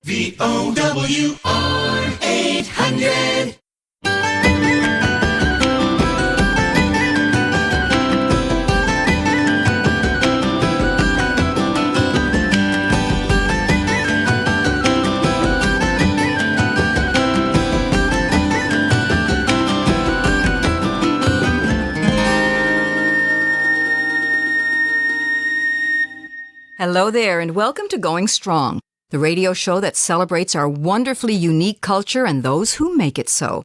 VOWR800. Hello there, and welcome to Going Strong, the radio show that celebrates our wonderfully unique culture and those who make it so.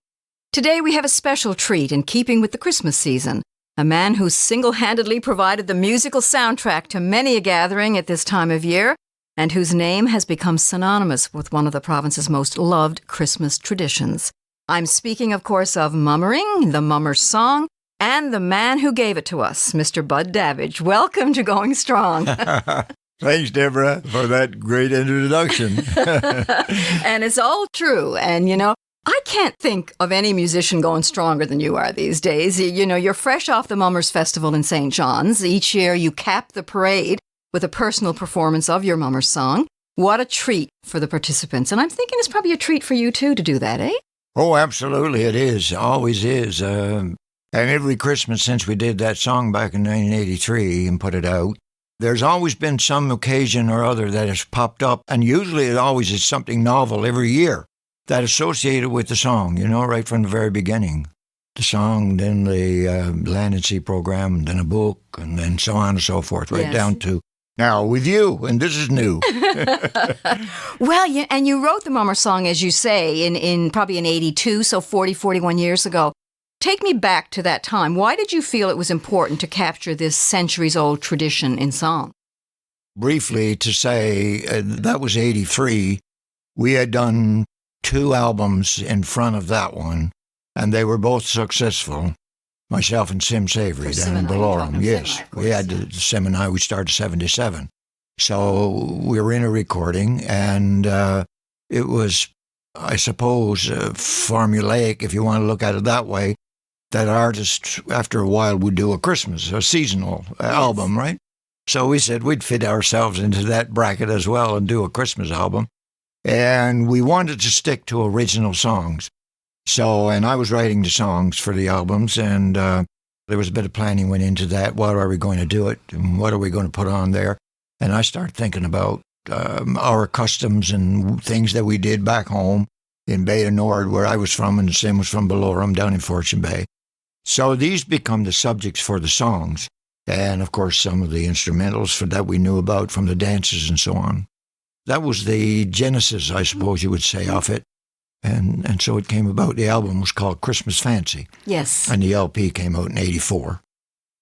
Today we have a special treat in keeping with the Christmas season, a man who single-handedly provided the musical soundtrack to many a gathering at this time of year, and whose name has become synonymous with one of the province's most loved Christmas traditions. I'm speaking, of course, of mummering, the mummer's song, and the man who gave it to us, Mr. Bud Davidge. Welcome to Going Strong. Thanks, Deborah, for that great introduction. And it's all true. And, I can't think of any musician going stronger than you are these days. You're fresh off the Mummers Festival in St. John's. Each year you cap the parade with a personal performance of your Mummers song. What a treat for the participants. And I'm thinking it's probably a treat for you, too, to do that, eh? Oh, absolutely, it is. Always is. And every Christmas since we did that song back in 1983 and put it out, there's always been some occasion or other that has popped up, and usually it always is something novel every year that associated with the song, right from the very beginning. The song, then the Land and Sea program, then a book, and then so on and so forth, right down to now with you, and this is new. Well, and you wrote the Mummer song, as you say, in probably in 82, so 41 years ago. Take me back to that time. Why did you feel it was important to capture this centuries-old tradition in song? Briefly to say, that was 83. We had done 2 albums in front of that one, and they were both successful. Myself and Sim Savory down in Bellorum. Yes, we had the Sim and I, we started 77. So we were in a recording, and it was, I suppose, formulaic, if you want to look at it that way, that artists, after a while, would do a seasonal album, right? So we said we'd fit ourselves into that bracket as well and do a Christmas album. And we wanted to stick to original songs. And I was writing the songs for the albums, and there was a bit of planning went into that. What are we going to do it? And what are we going to put on there? And I started thinking about our customs and things that we did back home in Bay of Nord, where I was from, and Sim was from Bellorum, down in Fortune Bay. So these become the subjects for the songs, and of course some of the instrumentals that we knew about from the dances and so on. That was the genesis, I suppose you would say, of it. And so it came about. The album was called Christmas Fancy. Yes. And the LP came out in 84.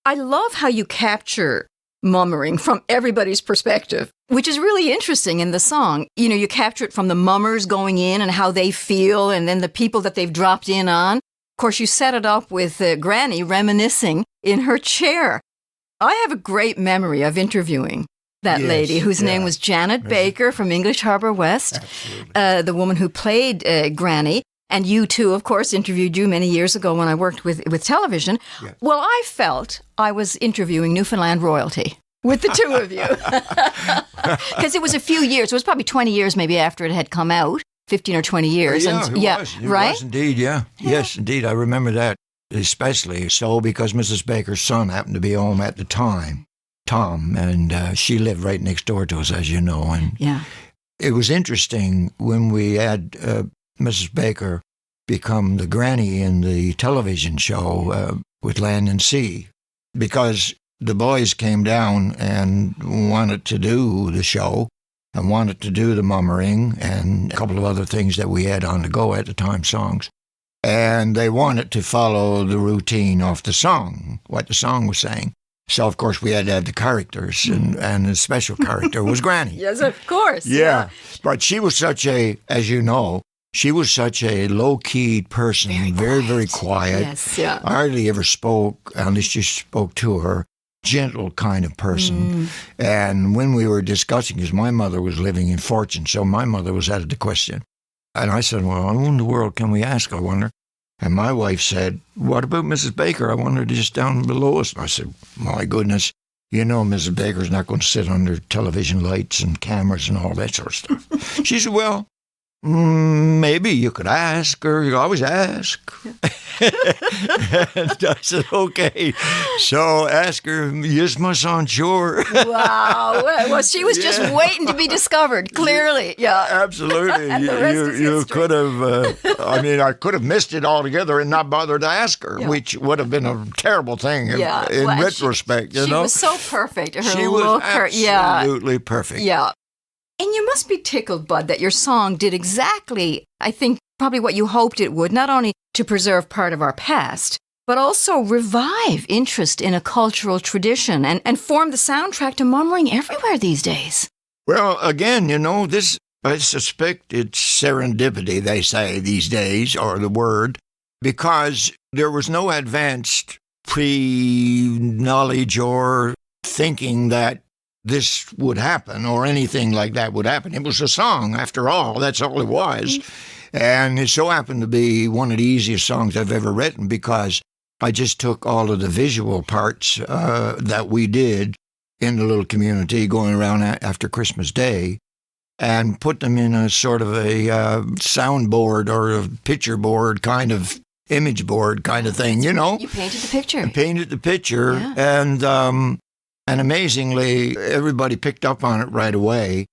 I love how you capture mummering from everybody's perspective, which is really interesting in the song. You capture it from the mummers going in and how they feel, and then the people that they've dropped in on. Of course, you set it up with Granny remanicing in her chair. I have a great memory of interviewing that lady, whose name was Janet Baker from English Harbour West, the woman who played Granny. And you, too, of course, interviewed you many years ago when I worked with television. Yeah. Well, I felt I was interviewing Newfoundland royalty with the two of you. Because it was a few years. It was probably 20 years maybe after it had come out, 15 or 20 years. It was indeed, yeah. Yes, indeed. I remember that, especially so because Mrs. Baker's son happened to be home at the time, Tom, and she lived right next door to us, as you know. And it was interesting when we had Mrs. Baker become the granny in the television show with Land and Sea, because the boys came down and wanted to do the show and wanted to do the mummering and a couple of other things that we had on the go at the time, songs. And they wanted to follow the routine of the song, what the song was saying. So, of course, we had to have the characters, and the special character was Granny. Yes, of course. Yeah. But she was such as you know, she was such a low-keyed person, very quiet. Yes, yeah. Hardly ever spoke, unless you spoke to her. Gentle kind of person. And when we were discussing, because my mother was living in Fortune, so my mother was out of the question. And I said, well, who in the world can we ask, I wonder? And my wife said, what about Mrs. Baker? I want her just down below us. And I said, my goodness, You know, Mrs. Baker's not going to sit under television lights and cameras and all that sort of stuff. She said, well, maybe you could ask her. You always ask. And I said, okay. So ask her, is my son sure? Wow. Well, she was just waiting to be discovered, clearly. Yeah. Absolutely. You could have, I could have missed it altogether and not bothered to ask her, which would have been a terrible thing in retrospect, she was so perfect. She was absolutely perfect. Yeah. And you must be tickled, Bud, that your song did exactly, I think, probably what you hoped it would, not only to preserve part of our past, but also revive interest in a cultural tradition and form the soundtrack to mummering everywhere these days. Well, again, I suspect it's serendipity, they say these days, or the word, because there was no advanced pre-knowledge or thinking that this would happen or anything like that would happen. It was a song, after all. That's all it was. And it so happened to be one of the easiest songs I've ever written because I just took all of the visual parts that we did in the little community going around after Christmas Day and put them in a sort of a soundboard or a picture board kind of image board kind of thing, You painted the picture. I painted the picture, and amazingly, everybody picked up on it right away,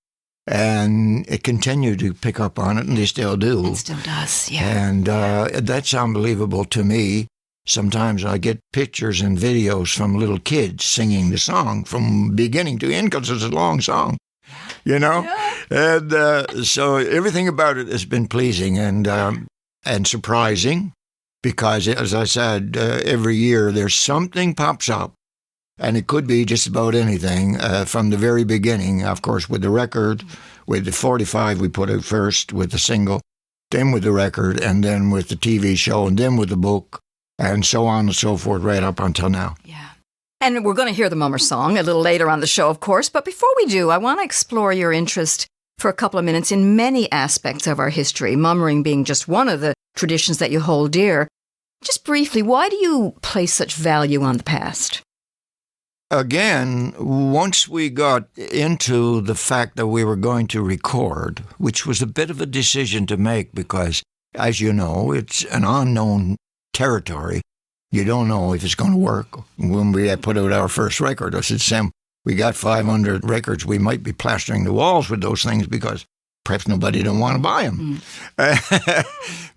and it continued to pick up on it, and they still do. It still does, yeah. And that's unbelievable to me. Sometimes I get pictures and videos from little kids singing the song from beginning to end because it's a long song, Yeah. And so everything about it has been pleasing and surprising because, as I said, every year there's something pops up. And it could be just about anything from the very beginning, of course, with the record, with the 45 we put out first, with the single, then with the record, and then with the TV show, and then with the book, and so on and so forth, right up until now. Yeah. And we're going to hear the Mummer song a little later on the show, of course. But before we do, I want to explore your interest for a couple of minutes in many aspects of our history, mummering being just one of the traditions that you hold dear. Just briefly, why do you place such value on the past? Again, once we got into the fact that we were going to record, which was a bit of a decision to make because, as you know, it's an unknown territory. You don't know if it's going to work. When we had put out our first record, I said, Sam, we got 500 records. We might be plastering the walls with those things because perhaps nobody didn't want to buy them.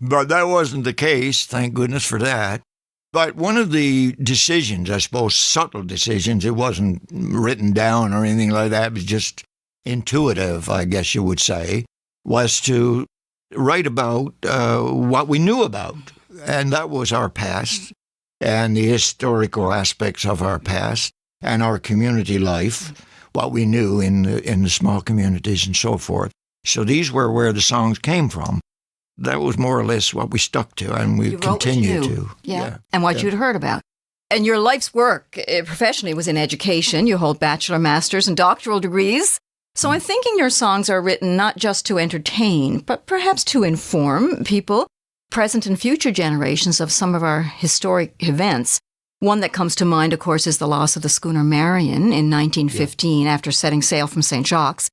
But that wasn't the case. Thank goodness for that. But one of the decisions, I suppose, subtle decisions, it wasn't written down or anything like that, it was just intuitive, I guess you would say, was to write about what we knew about. And that was our past and the historical aspects of our past and our community life, what we knew in the small communities and so forth. So these were where the songs came from. That was more or less what we stuck to, and we continue to. Yeah. And what you'd heard about. And your life's work professionally was in education. You hold bachelor, master's, and doctoral degrees. So I'm thinking your songs are written not just to entertain, but perhaps to inform people, present and future generations, of some of our historic events. One that comes to mind, of course, is the loss of the schooner Marion in 1915 after setting sail from St. Jacques.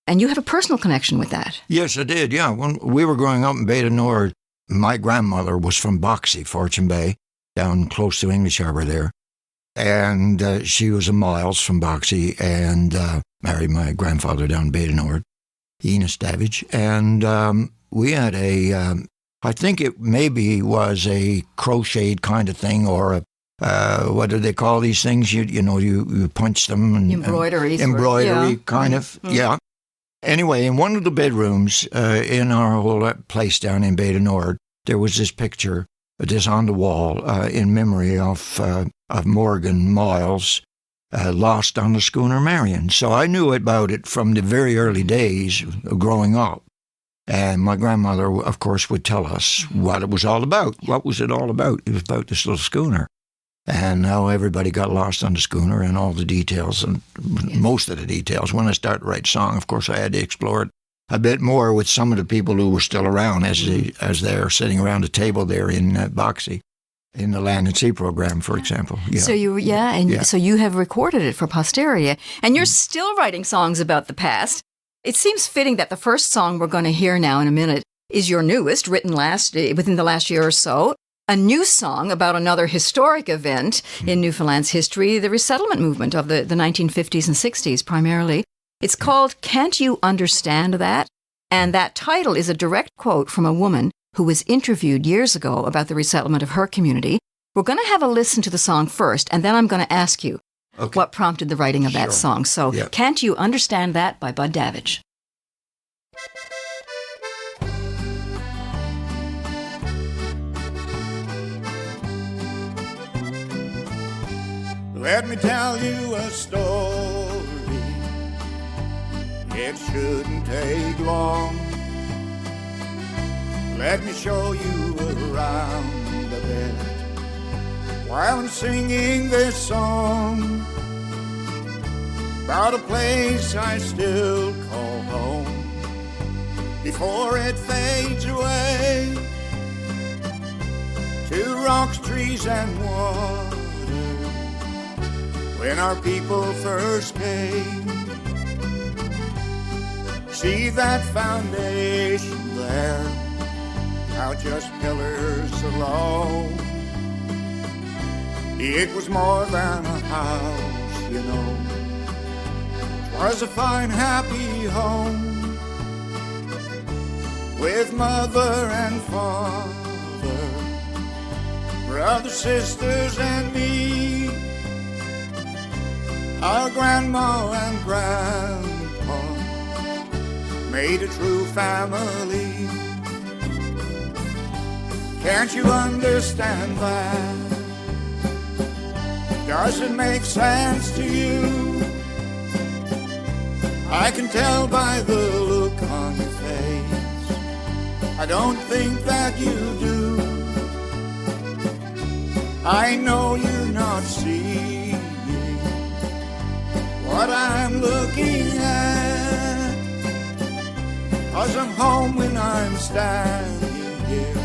And you have a personal connection with that. Yes, I did, yeah. When we were growing up in Bay du Nord, my grandmother was from Boxey, Fortune Bay, down close to English Harbor there. And she was a Miles from Boxey and married my grandfather down in Bay du Nord, Enos Davidge. And we had I think it maybe was a crocheted kind of thing or what do they call these things? You punch them. And, embroidery. Kind of, yeah. Anyway, in one of the bedrooms in our whole place down in Bay du Nord, there was this picture, this on the wall, in memory of Morgan Miles, lost on the schooner Marion. So I knew about it from the very early days of growing up. And my grandmother, of course, would tell us what it was all about. What was it all about? It was about this little schooner. And how everybody got lost on the schooner and all the details, and most of the details. When I started to write song, of course, I had to explore it a bit more with some of the people who were still around as they're sitting around the table there in Boxey. in the Land and Sea program, for example. Yeah. So you have recorded it for posterity, and you're still writing songs about the past. It seems fitting that the first song we're going to hear now in a minute is your newest, written within the last year or so. A new song about another historic event in Newfoundland's history, the resettlement movement of the 1950s and 60s primarily. It's called Can't You Understand That? And that title is a direct quote from a woman who was interviewed years ago about the resettlement of her community. We're going to have a listen to the song first, and then I'm going to ask you what prompted the writing of that song. So, Can't You Understand That by Bud Davidge. Let me tell you a story. It shouldn't take long. Let me show you around a bit while I'm singing this song about a place I still call home before it fades away to rocks, trees, and water. When our people first came, see that foundation there, how just pillars alone. It was more than a house, you know. 'Twas a fine, happy home with mother and father, brothers, sisters, and me. Our grandma and grandpa made a true family. Can't you understand that? Does it make sense to you? I can tell by the look on your face. I don't think that you do. I know you're not seeing what I'm looking at, 'cause I'm home when I'm standing here.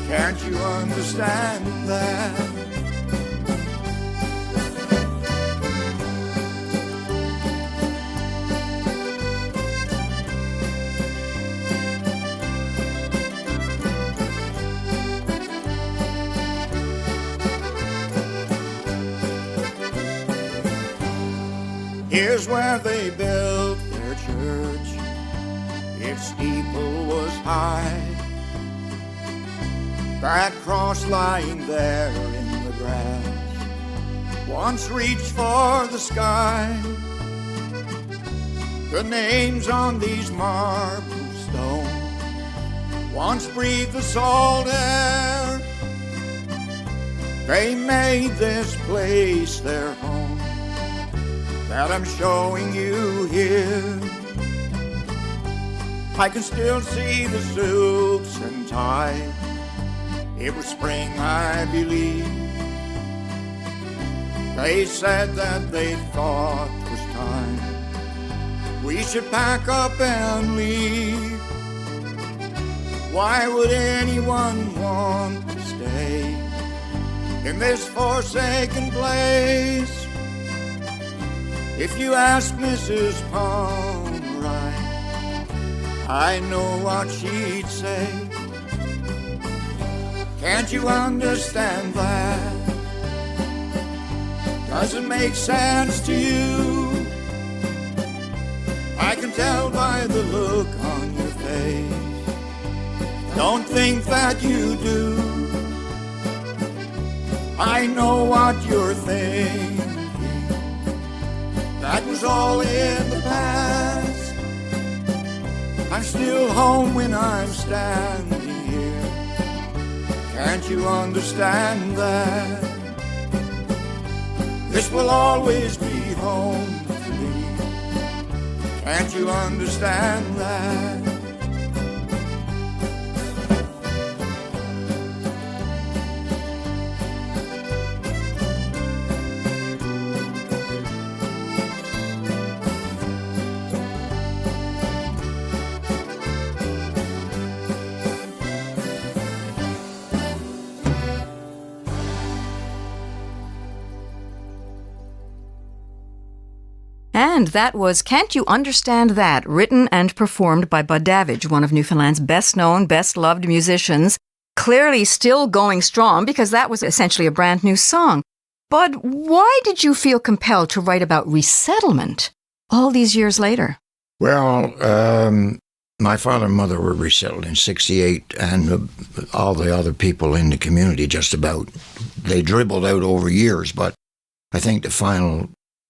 Can't you understand that? Here's where they built their church. Its steeple was high. That cross lying there in the grass once reached for the sky. The names on these marble stones once breathed the salt air. They made this place their home that I'm showing you here. I can still see the suits and ties. It was spring, I believe. They said that they thought it was time we should pack up and leave. Why would anyone want to stay in this forsaken place? If you ask Mrs. Pomeroy, I know what she'd say. Can't you understand that? Does it make sense to you? I can tell by the look on your face. Don't think that you do. I know what you're thinking. That was all in the past. I'm still home when I'm standing here. Can't you understand that? This will always be home to me. Can't you understand that? end, that was Can't You Understand That, written and performed by Bud Davidge, one of Newfoundland's best-known, best-loved musicians, clearly still going strong because that was essentially a brand new song. Bud, why did you feel compelled to write about resettlement all these years later? Well, my father and mother were resettled in 1968, and all the other people in the community just about. They dribbled out over years, but I think the final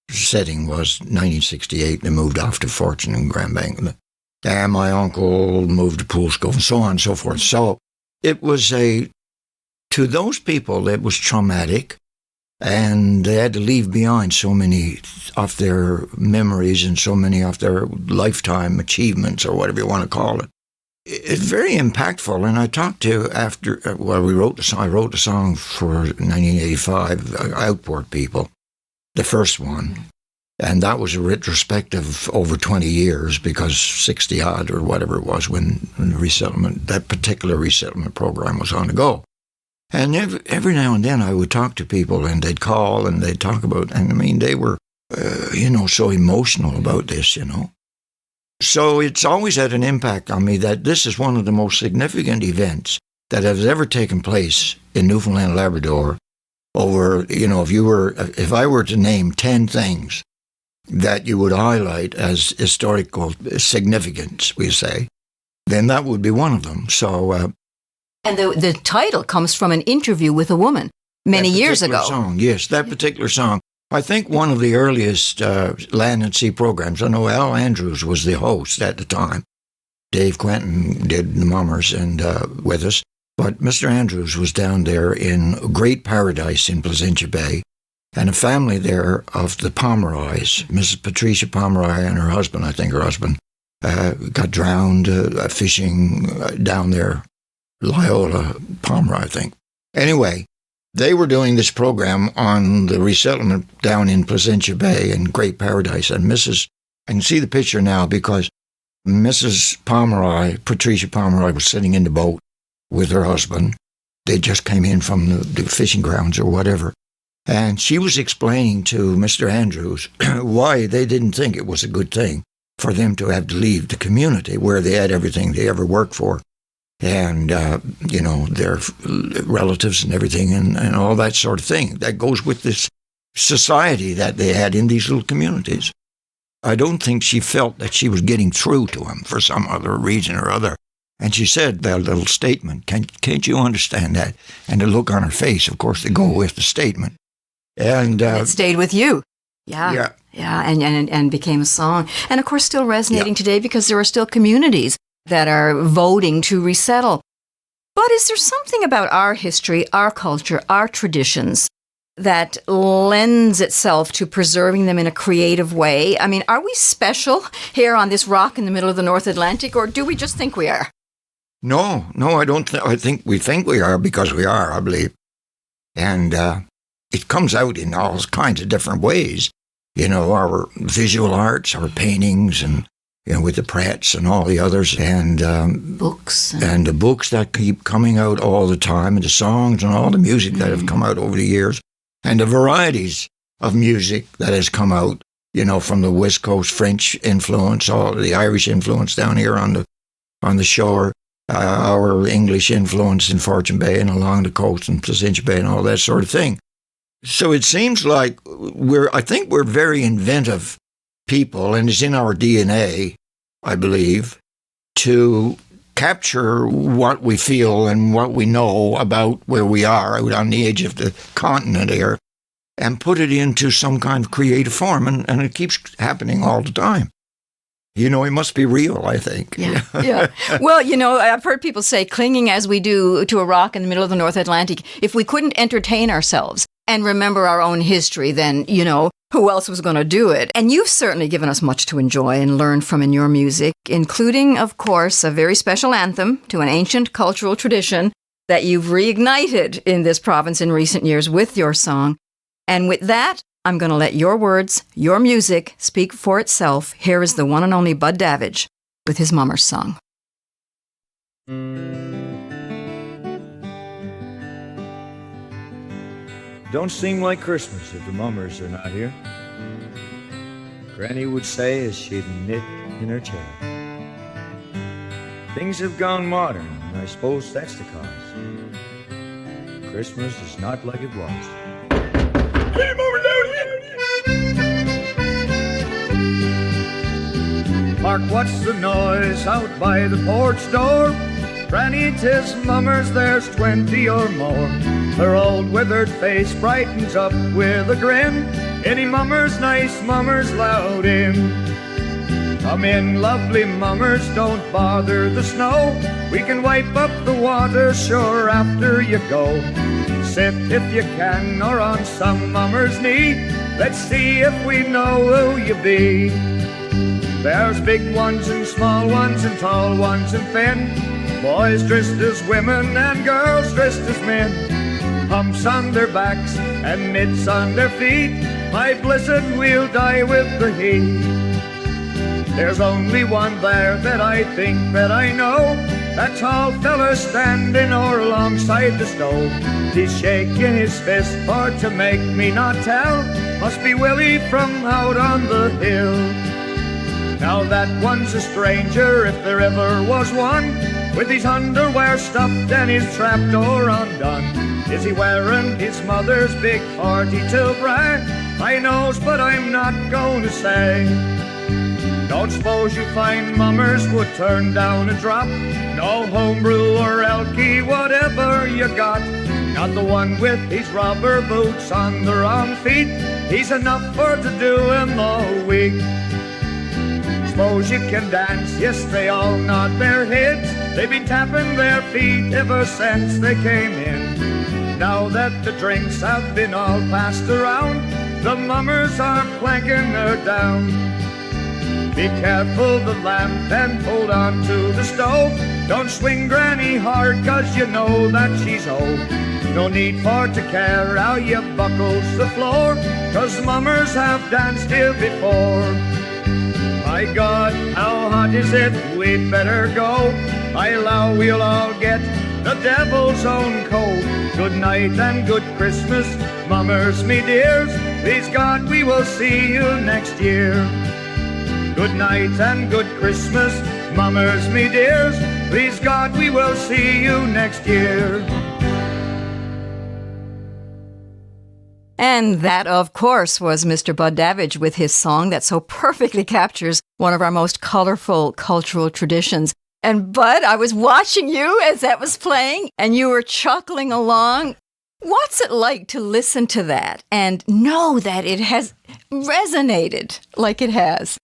setting was 1968. They moved off to Fortune and Grand Bank. And my uncle moved to Poolscove and so on and so forth. So it was to those people, it was traumatic, and they had to leave behind so many of their memories and so many of their lifetime achievements, or whatever you want to call it. It's very impactful, and I talked to we wrote the song. I wrote the song for 1985, Outboard People, the first one, and that was a retrospective over 20 years because 60-odd or whatever it was when that particular resettlement program was on the go. And every now and then I would talk to people, and they'd call and they'd talk about, and I mean, they were, so emotional about this, So it's always had an impact on me that this is one of the most significant events that has ever taken place in Newfoundland and Labrador over, if I were to name 10 things that you would highlight as historical significance, we say, then that would be one of them. So, and the title comes from an interview with a woman many years ago. That particular song. I think one of the earliest land and sea programs. I know Al Andrews was the host at the time. Dave Quentin did the Mummers and with us. But Mr. Andrews was down there in Great Paradise in Placentia Bay, and a family there of the Pomeroys, Mrs. Patricia Pomeroy and her husband, got drowned fishing down there, Loyola Pomeroy, I think. Anyway, they were doing this program on the resettlement down in Placentia Bay in Great Paradise, and I can see the picture now because Mrs. Pomeroy, Patricia Pomeroy, was sitting in the boat with her husband. They just came in from the fishing grounds or whatever. And she was explaining to Mr. Andrews why they didn't think it was a good thing for them to have to leave the community where they had everything they ever worked for. And, their relatives and everything and all that sort of thing. That goes with this society that they had in these little communities. I don't think she felt that she was getting through to them for some other reason or other. And she said that little statement, can't you understand that? And the look on her face, of course, to go with the statement. And it stayed with you. Yeah, and became a song. And, of course, still resonating today because there are still communities that are voting to resettle. But is there something about our history, our culture, our traditions that lends itself to preserving them in a creative way? I mean, are we special here on this rock in the middle of the North Atlantic, or do we just think we are? No, I don't. I think we are because we are, I believe. And it comes out in all kinds of different ways. Our visual arts, our paintings, and with the Pratts and all the others, and books. And the books that keep coming out all the time, and the songs and all the music that have come out over the years, and the varieties of music that has come out, from the West Coast French influence, all the Irish influence down here on the shore, our English influence in Fortune Bay and along the coast and Placentia Bay and all that sort of thing. So it seems like I think we're very inventive people, and it's in our DNA, I believe, to capture what we feel and what we know about where we are out on the edge of the continent here and put it into some kind of creative form, and it keeps happening all the time. It must be real, I think. Yeah. Well, I've heard people say, clinging as we do to a rock in the middle of the North Atlantic, if we couldn't entertain ourselves and remember our own history, then, who else was going to do it? And you've certainly given us much to enjoy and learn from in your music, including, of course, a very special anthem to an ancient cultural tradition that you've reignited in this province in recent years with your song. And with that, I'm going to let your words, your music, speak for itself. Here is the one and only Bud Davidge with his Mummers song. Don't seem like Christmas if the Mummers are not here. Granny would say as she'd knit in her chair. Things have gone modern, and I suppose that's the cause. Christmas is not like it was. Hark, what's the noise out by the porch door? Granny, 'tis mummers, there's 20 or more. Her old withered face brightens up with a grin. Any mummers, nice mummers, loud in. Come in, lovely mummers, don't bother the snow. We can wipe up the water, sure, after you go. Sit if you can, or on some mummer's knee. Let's see if we know who you be. There's big ones and small ones and tall ones and thin. Boys dressed as women and girls dressed as men. Humps on their backs and mitts on their feet. My blessed, we'll die with the heat. There's only one there that I think that I know. That tall fella standing o'er alongside the stove. He's shaking his fist for to make me not tell. Must be Willie from out on the hill. Now that one's a stranger, if there ever was one, with his underwear stuffed and his trapdoor undone. Is he wearing his mother's big 42 bra? I knows, but I'm not going to say. Don't suppose you find mummers would turn down a drop. No homebrew or elky, whatever you got. Not the one with his rubber boots on the wrong feet. He's enough for to do him all week. Suppose you can dance, yes, they all nod their heads. They've been tapping their feet ever since they came in. Now that the drinks have been all passed around, the mummers are planking her down. Be careful the lamp and hold on to the stove. Don't swing Granny hard, 'cause you know that she's old. No need for to care how you buckles the floor, 'cause mummers have danced here before. My God, how hot is it? We'd better go. I allow we'll all get the devil's own cold. Good night and good Christmas, mummers, me dears. Please God, we will see you next year. Good night and good Christmas, mummers, me dears. Please God, we will see you next year. And that, of course, was Mr. Bud Davidge with his song that so perfectly captures one of our most colorful cultural traditions. And Bud, I was watching you as that was playing, and you were chuckling along. What's it like to listen to that and know that it has resonated like it has?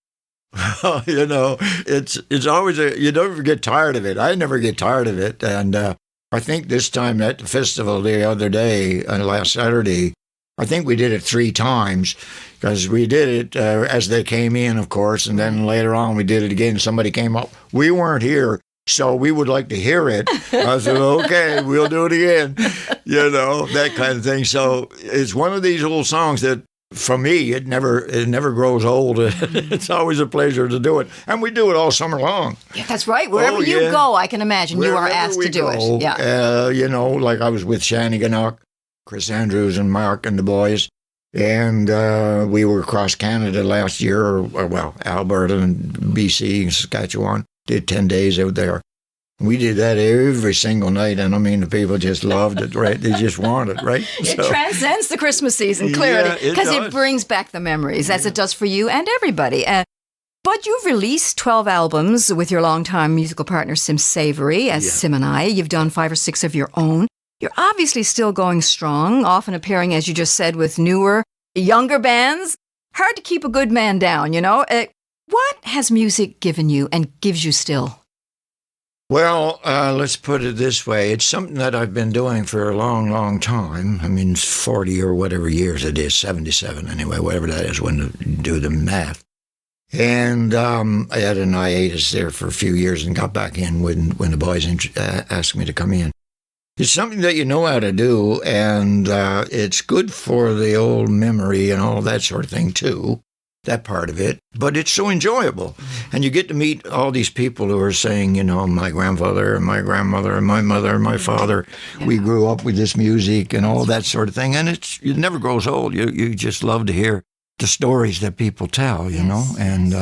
Well, you know, it's always you never get tired of it. I never get tired of it. And I think this time at the festival the other day, last Saturday, I think we did it 3 times, because we did it as they came in, of course, and then later on we did it again. Somebody came up. We weren't here, so we would like to hear it. I said, okay, we'll do it again, you know, that kind of thing. So it's one of these old songs that, for me, it never grows old. It's always a pleasure to do it, and we do it all summer long. Yeah, that's right. Wherever you go, I can imagine you are asked to do it. Yeah, you know, like I was with Shannigannock, Chris Andrews and Mark and the boys, and we were across Canada last year, well, Alberta and BC and Saskatchewan, did 10 days out there. We did that every single night, and I mean, the people just loved it, right? They just want it, right? It transcends the Christmas season, clearly, because it brings back the memories, as it does for you and everybody. But you've released 12 albums with your longtime musical partner, Sim Savory, as Sim and I. You've done 5 or 6 of your own. You're obviously still going strong, often appearing, as you just said, with newer, younger bands. Hard to keep a good man down, you know? What has music given you and gives you still? Well, let's put it this way. It's something that I've been doing for a long, long time. I mean, 40 or whatever years it is, 77 anyway, whatever that is when you do the math. And I had an hiatus there for a few years and got back in when the boys asked me to come in. It's something that you know how to do, and it's good for the old memory and all that sort of thing, too, that part of it. But it's so enjoyable. And you get to meet all these people who are saying, you know, my grandfather and my grandmother and my mother and my father, we grew up with this music and all that sort of thing. And it never grows old. You just love to hear the stories that people tell, you know, and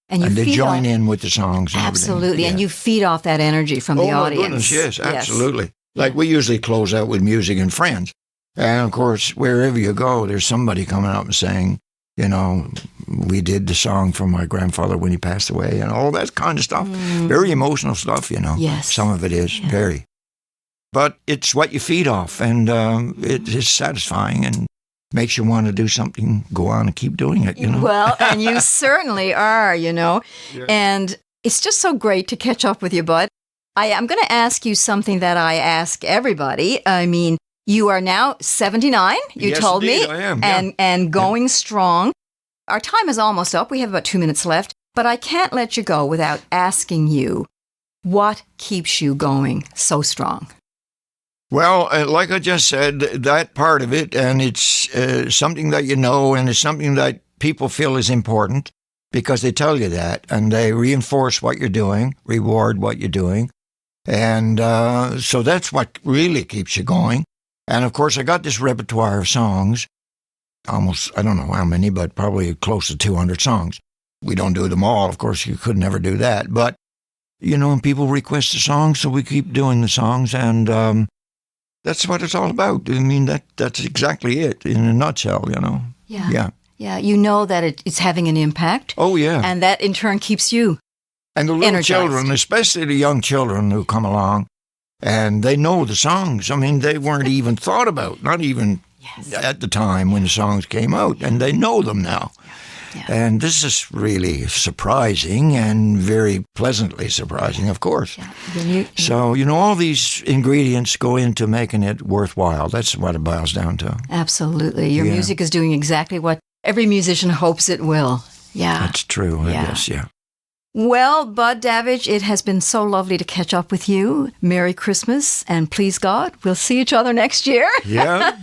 they feed join off, in with the songs. And absolutely, everything. and you feed off that energy from the Oh, my audience. goodness, yes, absolutely. Like we usually close out with music and friends. And of course, wherever you go, there's somebody coming up and saying, you know, we did the song for my grandfather when he passed away and all that kind of stuff. Very emotional stuff, you know. Yes. Some of it is, very. But it's what you feed off, and it is satisfying and makes you want to do something, go on and keep doing it, you know. Well, and you certainly are, you know. Yeah. And it's just so great to catch up with you, Bud. I'm going to ask you something that I ask everybody. I mean, you are now 79, you Yes, told indeed, me, I am, and going strong. Our time is almost up. We have about 2 minutes left, but I can't let you go without asking you, what keeps you going so strong? Well, like I just said, that part of it, and it's something that you know, and it's something that people feel is important because they tell you that, and they reinforce what you're doing, reward what you're doing. And so that's what really keeps you going. And of course, I got this repertoire of songs, almost, I don't know how many, but probably close to 200 songs. We don't do them all. Of course, you could never do that. But, you know, and people request the songs, so we keep doing the songs. And that's what it's all about. I mean, that's exactly it in a nutshell, you know. Yeah. Yeah, you know that it's having an impact. Oh, yeah. And that in turn keeps you And the little energized. children, especially the young children who come along, and they know the songs. I mean, they weren't even thought about, not even at the time when the songs came out, and they know them now. Yeah. And this is really surprising and very pleasantly surprising, of course. Yeah. So, you know, all these ingredients go into making it worthwhile. That's what it boils down to. Absolutely. Your music is doing exactly what every musician hopes it will. Yeah. That's true, I guess, yeah. Well, Bud Davidge, it has been so lovely to catch up with you. Merry Christmas, and please God, we'll see each other next year. Yeah,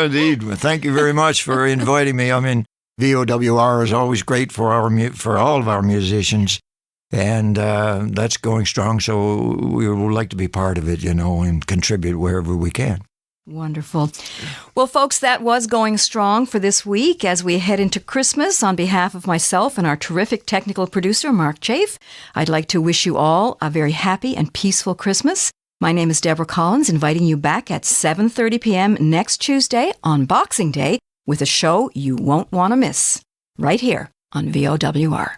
indeed. Thank you very much for inviting me. I mean, VOWR is always great for all of our musicians, and that's going strong. So we would like to be part of it, you know, and contribute wherever we can. Wonderful. Well, folks, that was Going Strong for this week. As we head into Christmas, on behalf of myself and our terrific technical producer, Mark Chafe, I'd like to wish you all a very happy and peaceful Christmas. My name is Deborah Collins, inviting you back at 7:30 p.m. next Tuesday on Boxing Day with a show you won't want to miss, right here on VOWR.